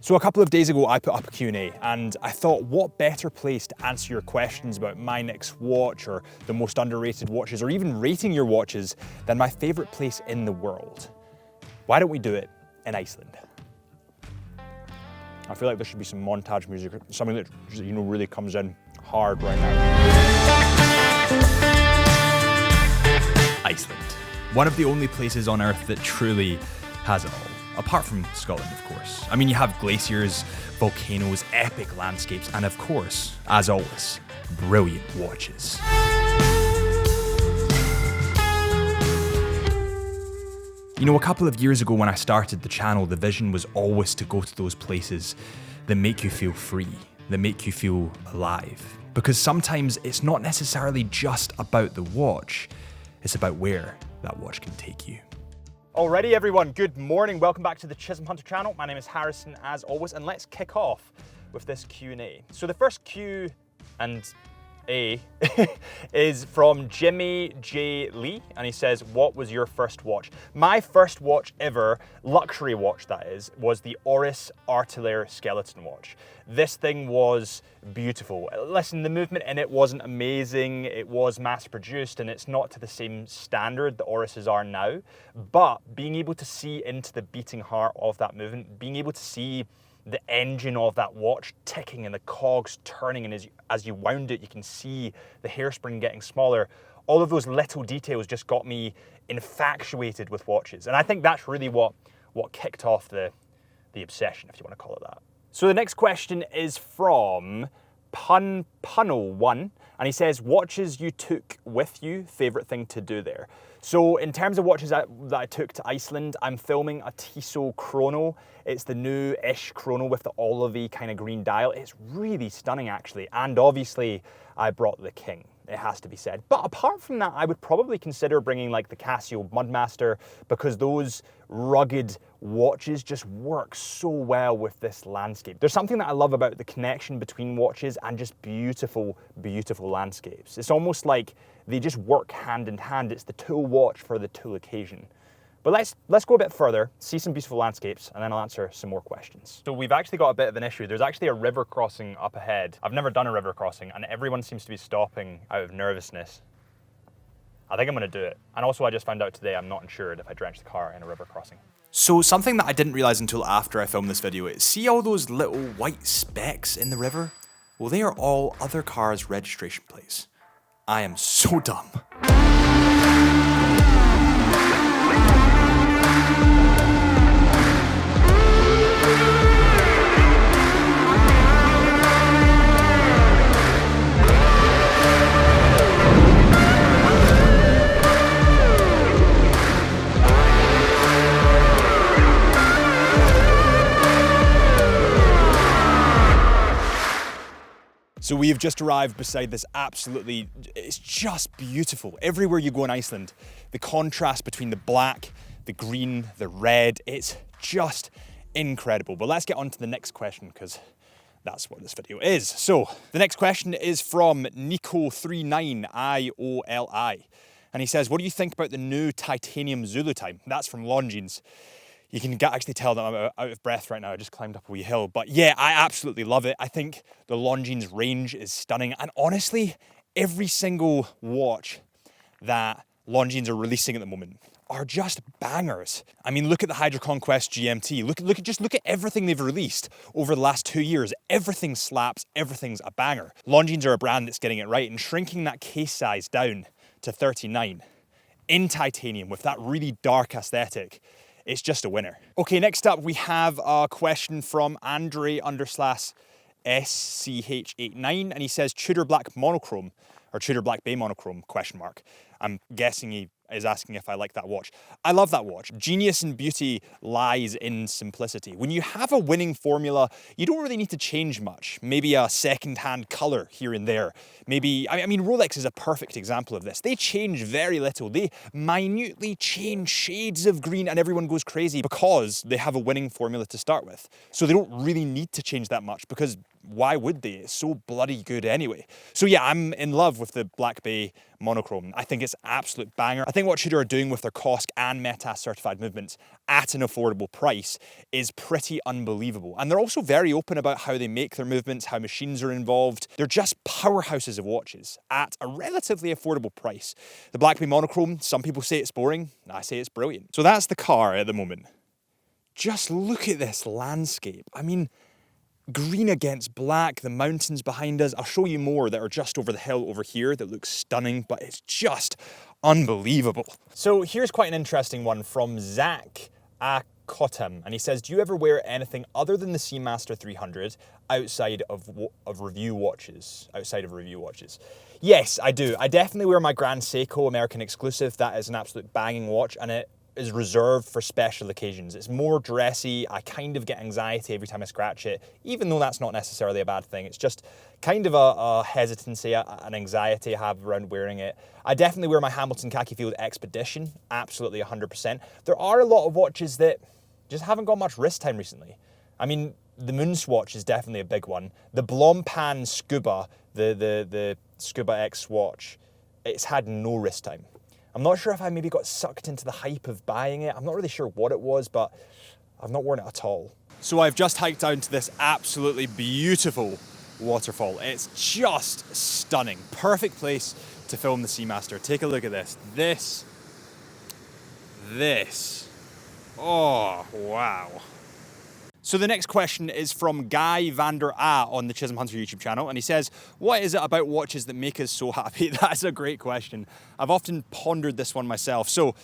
So a couple of days ago I put up a Q&A and I thought what better place to answer your questions about my next watch or the most underrated watches or even rating your watches than my favourite place in the world. Why don't we do it in Iceland? I feel like there should be some montage music, something that really comes in hard right now. Iceland. One of the only places on Earth that truly has it all. Apart from Scotland, of course. I mean, you have glaciers, volcanoes, epic landscapes, and of course, as always, brilliant watches. You know, a couple of years ago when I started the channel, the vision was always to go to those places that make you feel free, that make you feel alive. Because sometimes it's not necessarily just about the watch, it's about where that watch can take you. Alrighty everyone, good morning. Welcome back to the Chisholm Hunter channel. My name is Harrison as always, and let's kick off with this Q&A. So the first Q and A is from Jimmy J. Lee, and he says, what was your first watch? My first watch ever, luxury watch that is, was the Oris Artillery skeleton watch. This thing was beautiful. Listen, the movement in it wasn't amazing, it was mass produced and it's not to the same standard the Orises are now, but being able to see into the beating heart of that movement, being able to see the engine of that watch ticking and the cogs turning, and as you wound it, you can see the hairspring getting smaller. All of those little details just got me infatuated with watches. And I think that's really what kicked off the obsession, if you want to call it that. So the next question is from Punno1, and he says, watches you took with you, favorite thing to do there. So in terms of watches that I took to Iceland, I'm filming a Tissot chrono. It's the new-ish chrono with the olivey kind of green dial. It's really stunning actually, and obviously I brought the king, it has to be said. But apart from that, I would probably consider bringing like the Casio Mudmaster, because those rugged watches just work so well with this landscape. There's something that I love about the connection between watches and just beautiful, beautiful landscapes. It's almost like they just work hand in hand. It's the tool watch for the tool occasion. But let's go a bit further, see some beautiful landscapes, and then I'll answer some more questions. So we've actually got a bit of an issue. There's actually a river crossing up ahead. I've never done a river crossing, and everyone seems to be stopping out of nervousness. I think I'm gonna do it. And also I just found out today I'm not insured if I drench the car in a river crossing. So something that I didn't realize until after I filmed this video is, see all those little white specks in the river? Well, they are all other cars' registration plates. I am so dumb. So we have just arrived beside this absolutely, it's just beautiful. Everywhere you go in Iceland, the contrast between the black, the green, the red, it's just incredible. But let's get on to the next question, because that's what this video is. So the next question is from Nico39IOLI. And he says, what do you think about the new titanium Zulu time? That's from Longines. You can actually tell that I'm out of breath right now. I just climbed up a wee hill. But yeah, I absolutely love it. I think the Longines range is stunning. And honestly, every single watch that Longines are releasing at the moment are just bangers. I mean, look at the Hydra Conquest GMT. Look at everything they've released over the last 2 years. Everything slaps, everything's a banger. Longines are a brand that's getting it right, and shrinking that case size down to 39 in titanium with that really dark aesthetic, it's just a winner. Okay, next up we have a question from Andre_SCH89, and he says Tudor Black Monochrome, or Tudor Black Bay Monochrome, question mark. I'm guessing he is asking if I like that watch. I love that watch. Genius and beauty lies in simplicity. When you have a winning formula, you don't really need to change much. Maybe a second-hand color here and there. Maybe, I mean, Rolex is a perfect example of this. They change very little. They minutely change shades of green and everyone goes crazy because they have a winning formula to start with. So they don't really need to change that much, because why would they? It's so bloody good anyway. So yeah, I'm in love with the Black Bay Monochrome. I think it's an absolute banger. I think what Tudor are doing with their COSC and METAS certified movements at an affordable price is pretty unbelievable. And they're also very open about how they make their movements, how machines are involved. They're just powerhouses of watches at a relatively affordable price. The Black Monochrome, some people say it's boring, I say it's brilliant. So that's the car at the moment. Just look at this landscape. I mean, green against black, the mountains behind us. I'll show you more that are just over the hill over here that looks stunning, but it's just unbelievable. So here's quite an interesting one from Zach Akotam, and he says, do you ever wear anything other than the Seamaster 300 outside of review watches? Yes, I do. I definitely wear my Grand Seiko American exclusive. That is an absolute banging watch, and it is reserved for special occasions. It's more dressy. I kind of get anxiety every time I scratch it, even though that's not necessarily a bad thing. It's just kind of a hesitancy, an anxiety I have around wearing it. I definitely wear my Hamilton Khaki Field Expedition, absolutely 100%. There are a lot of watches that just haven't got much wrist time recently. I mean, the Moonswatch is definitely a big one. The Blancpain Scuba, the Scuba X watch, it's had no wrist time. I'm not sure if I maybe got sucked into the hype of buying it. I'm not really sure what it was, but I've not worn it at all. So I've just hiked down to this absolutely beautiful waterfall. It's just stunning. Perfect place to film the Seamaster. Take a look at this. This. Oh, wow. So the next question is from Guy Vander A on the Chisholm Hunter YouTube channel, and he says, what is it about watches that make us so happy? That's a great question. I've often pondered this one myself. So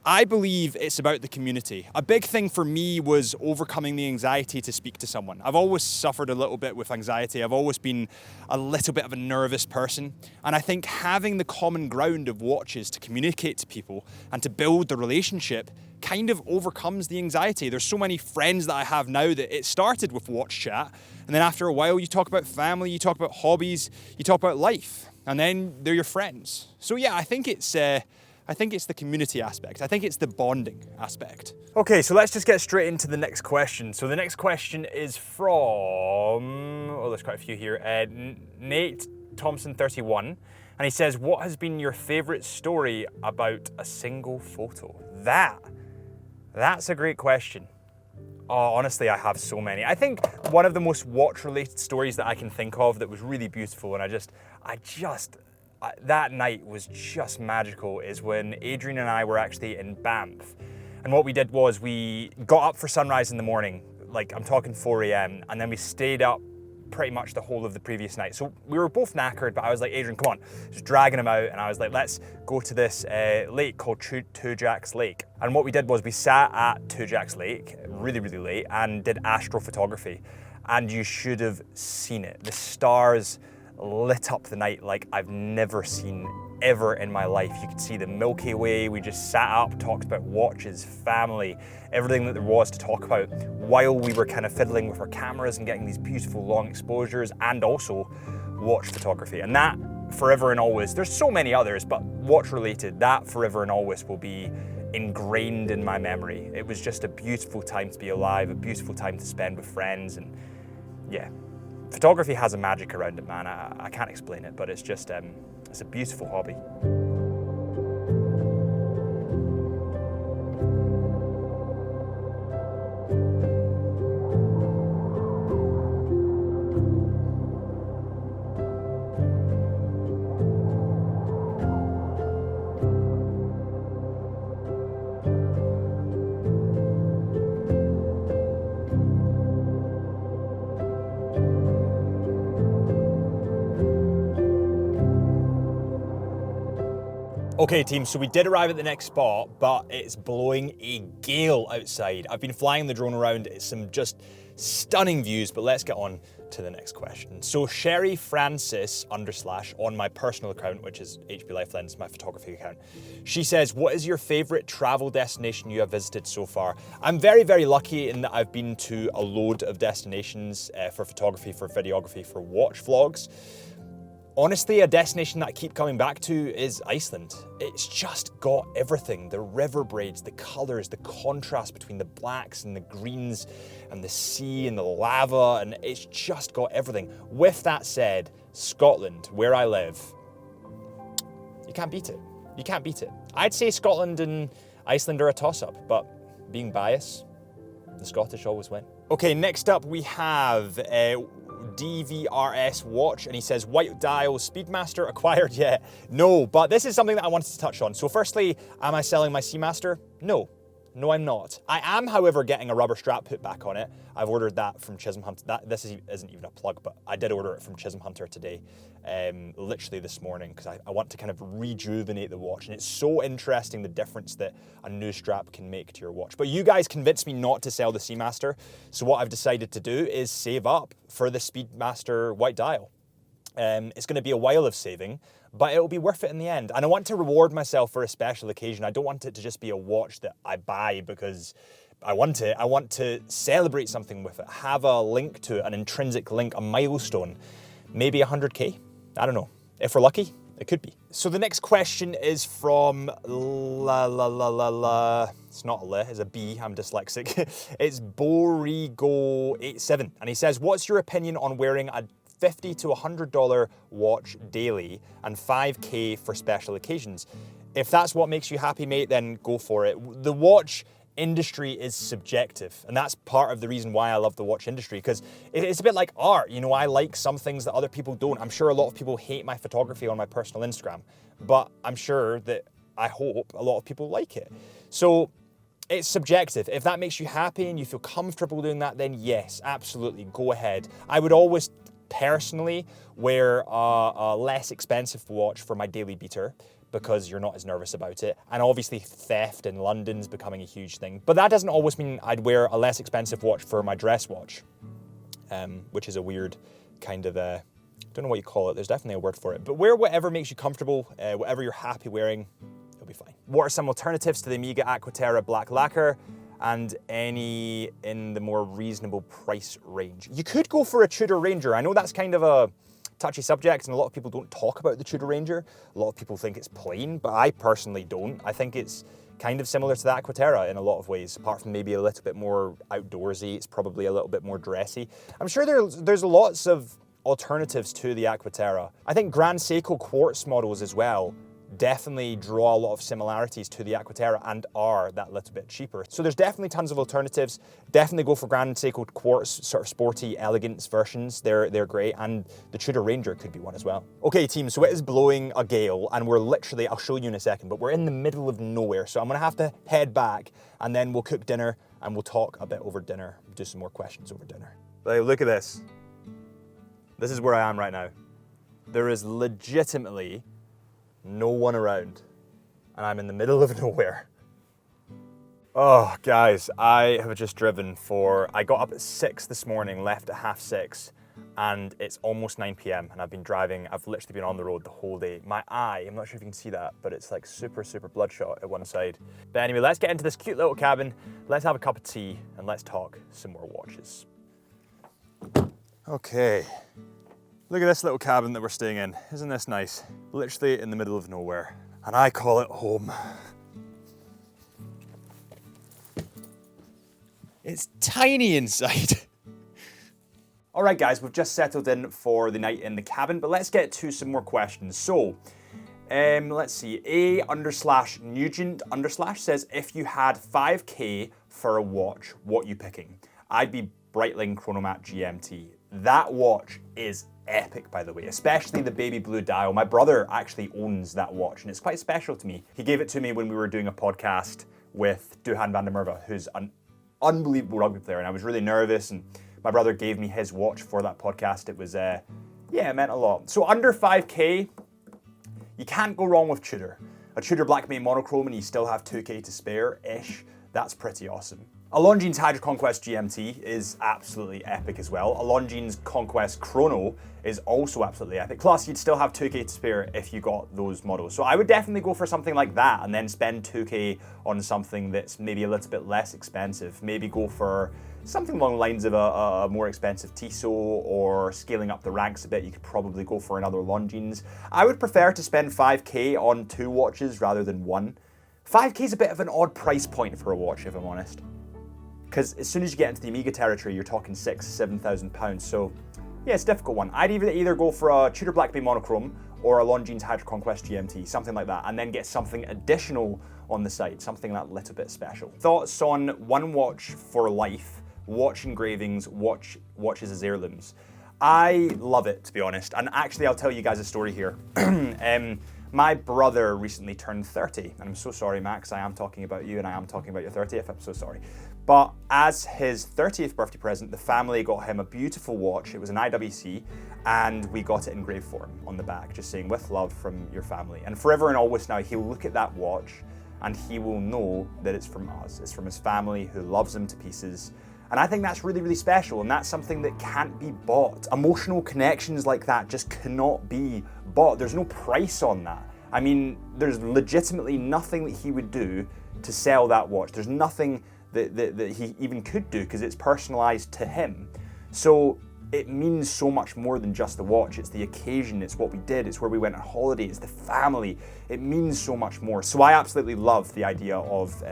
I believe it's about the community. A big thing for me was overcoming the anxiety to speak to someone. I've always suffered a little bit with anxiety. I've always been a little bit of a nervous person. And I think having the common ground of watches to communicate to people and to build the relationship kind of overcomes the anxiety. There's so many friends that I have now that it started with watch chat, and then after a while you talk about family, you talk about hobbies, you talk about life, and then they're your friends. So yeah, I think it's the community aspect. I think it's the bonding aspect. Okay, so let's just get straight into the next question. So the next question is from, oh, there's quite a few here. Nate Thompson 31, and he says, what has been your favorite story about a single photo? That's a great question. Oh, honestly, I have so many. I think one of the most watch-related stories that I can think of that was really beautiful, and that night was just magical, is when Adrian and I were actually in Banff. And what we did was we got up for sunrise in the morning, like I'm talking 4 a.m, and then we stayed up pretty much the whole of the previous night. So we were both knackered, but I was like, Adrian, come on. Just dragging him out, and I was like, let's go to this lake called Two Jacks Lake. And what we did was we sat at Two Jacks Lake really, really late and did astrophotography. And you should have seen it. The stars lit up the night like I've never seen ever in my life. You could see the Milky Way. We just sat up, talked about watches, family, everything that there was to talk about while we were kind of fiddling with our cameras and getting these beautiful long exposures, and also watch photography. And that forever and always, there's so many others, but watch related, that forever and always will be ingrained in my memory. It was just a beautiful time to be alive, a beautiful time to spend with friends, and yeah. Photography has a magic around it, man. I can't explain it, but it's just, it's a beautiful hobby. Okay team, so we did arrive at the next spot, but it's blowing a gale outside. I've been flying the drone around, it's some just stunning views, but let's get on to the next question. So Sherry Francis _ on my personal account, which is HB Life Lens, my photography account. She says, what is your favorite travel destination you have visited so far? I'm very, very lucky in that I've been to a load of destinations for photography, for videography, for watch vlogs. Honestly, a destination that I keep coming back to is Iceland. It's just got everything. The river braids, the colors, the contrast between the blacks and the greens and the sea and the lava, and it's just got everything. With that said, Scotland, where I live, You can't beat it. You can't beat it. I'd say Scotland and Iceland are a toss-up, but being biased, the Scottish always win. Okay, next up we have DVRS Watch, and he says, white dial Speedmaster acquired yet? No, but this is something that I wanted to touch on. So firstly, am I selling my Seamaster? No. No, I'm not. I am, however, getting a rubber strap put back on it. I've ordered that from Chisholm Hunter. This isn't even a plug, but I did order it from Chisholm Hunter today, literally this morning, because I want to kind of rejuvenate the watch. And it's so interesting the difference that a new strap can make to your watch. But you guys convinced me not to sell the Seamaster. So what I've decided to do is save up for the Speedmaster white dial. It's going to be a while of saving, but it'll be worth it in the end. And I want to reward myself for a special occasion. I don't want it to just be a watch that I buy because I want it. I want to celebrate something with it, have a link to it, an intrinsic link, a milestone, maybe 100K. I don't know. If we're lucky, it could be. So the next question is from it's not a le, it's a B, I'm dyslexic. It's Borigo87, and he says, what's your opinion on wearing a $50 to $100 watch daily and 5K for special occasions? If that's what makes you happy, mate, then go for it. The watch industry is subjective, and that's part of the reason why I love the watch industry, because it's a bit like art. You know, I like some things that other people don't. I'm sure a lot of people hate my photography on my personal Instagram, but I'm sure that I hope a lot of people like it. So it's subjective. If that makes you happy and you feel comfortable doing that, then yes, absolutely, go ahead. I would always personally wear a less expensive watch for my daily beater because you're not as nervous about it. And obviously theft in London's becoming a huge thing. But that doesn't always mean I'd wear a less expensive watch for my dress watch, which is a weird kind of, don't know what you call it. There's definitely a word for it. But wear whatever makes you comfortable, whatever you're happy wearing, it'll be fine. What are some alternatives to the Amiga Aqua Terra black lacquer? And any in the more reasonable price range? You could go for a Tudor Ranger. I know that's kind of a touchy subject and a lot of people don't talk about the Tudor Ranger. A lot of people think it's plain, but I personally don't. I think it's kind of similar to the Aqua Terra in a lot of ways, apart from maybe a little bit more outdoorsy. It's probably a little bit more dressy. I'm sure there's lots of alternatives to the Aqua Terra. I think Grand Seiko quartz models as well definitely draw a lot of similarities to the Aqua Terra and are that little bit cheaper. So there's definitely tons of alternatives. Definitely go for Grand Seiko quartz, sort of sporty elegance versions. They're great, and the Tudor Ranger could be one as well. Okay team, so it is blowing a gale and we're literally, I'll show you in a second, but we're in the middle of nowhere. So I'm gonna have to head back and then we'll cook dinner and we'll talk a bit over dinner, do some more questions over dinner. Like, look at this. This is where I am right now. There is legitimately no one around, and I'm in the middle of nowhere. Oh, guys, I have just driven I got up at 6 this morning, left at 6:30, and it's almost 9 p.m. and I've been driving. I've literally been on the road the whole day. My eye, I'm not sure if you can see that, but it's like super, super bloodshot at one side. But anyway, let's get into this cute little cabin. Let's have a cup of tea and let's talk some more watches. Okay. Look at this little cabin that we're staying in. Isn't this nice? Literally in the middle of nowhere. And I call it home. It's tiny inside. All right guys, we've just settled in for the night in the cabin, but let's get to some more questions. So, let's see, A_Nugent_ says, if you had 5K for a watch, what you picking? I'd be Breitling Chronomat GMT. That watch is epic, by the way, especially the baby blue dial. My brother actually owns that watch and it's quite special to me. He gave it to me when we were doing a podcast with Duhan van der Merwe, who's an unbelievable rugby player, and I was really nervous, and my brother gave me his watch for that podcast. It was, yeah, it meant a lot. So under 5K, you can't go wrong with Tudor. A Tudor Black Bay Monochrome and you still have 2K to spare-ish. That's pretty awesome. A Longines Hydro Conquest GMT is absolutely epic as well. A Longines Conquest Chrono is also absolutely epic. Plus, you'd still have 2K to spare if you got those models. So I would definitely go for something like that and then spend 2K on something that's maybe a little bit less expensive. Maybe go for something along the lines of a more expensive Tissot, or scaling up the ranks a bit, you could probably go for another Longines. I would prefer to spend 5K on 2 watches rather than 1. 5K is a bit of an odd price point for a watch, if I'm honest. Because as soon as you get into the Amiga territory, you're talking £6,000 to £7,000. So yeah, it's a difficult one. I'd either go for a Tudor Black Bay Monochrome or a Longines Hydro Conquest GMT, something like that, and then get something additional on the side, something that little bit special. Thoughts on one watch for life, watch engravings, watches as heirlooms. I love it, to be honest, and actually I'll tell you guys a story here. My brother recently turned 30, and I'm so sorry, Max, I am talking about you and I am talking about your 30th, I'm so sorry. But as his 30th birthday present, the family got him a beautiful watch. It was an IWC, and we got it engraved for him on the back, just saying, with love from your family. And forever and always now, he'll look at that watch and he will know that it's from us. It's from his family who loves him to pieces. And I think that's really, really special, and that's something that can't be bought. Emotional connections like that just cannot be bought. There's no price on that. I mean, there's legitimately nothing that he would do to sell that watch. There's nothing that he even could do because it's personalized to him. So it means so much more than just the watch. It's the occasion, it's what we did, it's where we went on holiday, it's the family. It means so much more. So I absolutely love the idea of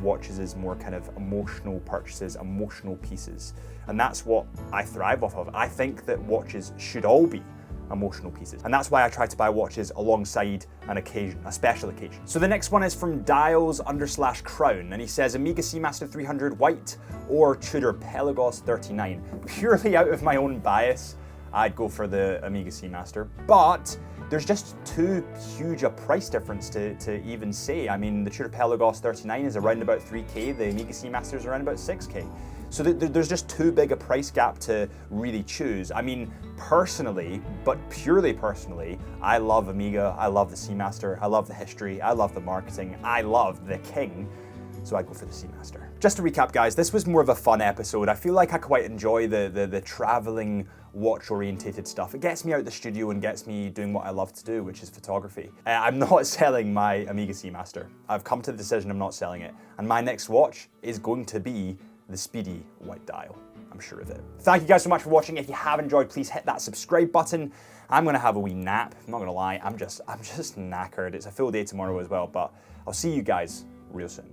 watches as more kind of emotional purchases, emotional pieces. And that's what I thrive off of. I think that watches should all be emotional pieces. And that's why I try to buy watches alongside an occasion, a special occasion. So the next one is from Dials_Crown, and he says Omega Seamaster 300 white or Tudor Pelagos 39. Purely out of my own bias, I'd go for the Omega Seamaster, but there's just too huge a price difference to even say. I mean, the Tudor Pelagos 39 is around about 3K, the Omega Seamaster is around about 6K. So there's just too big a price gap to really choose. I mean, personally, but purely personally, I love Omega, I love the Seamaster, I love the history, I love the marketing, I love the king, so I go for the Seamaster. Just to recap, guys, this was more of a fun episode. I feel like I quite enjoy the traveling watch-orientated stuff. It gets me out the studio and gets me doing what I love to do, which is photography. I'm not selling my Omega Seamaster. I've come to the decision I'm not selling it, and my next watch is going to be the Speedy white dial. I'm sure of it. Thank you guys so much for watching. If you have enjoyed, please hit that subscribe button. I'm gonna have a wee nap. I'm not gonna lie, I'm just knackered. It's a full day tomorrow as well, but I'll see you guys real soon.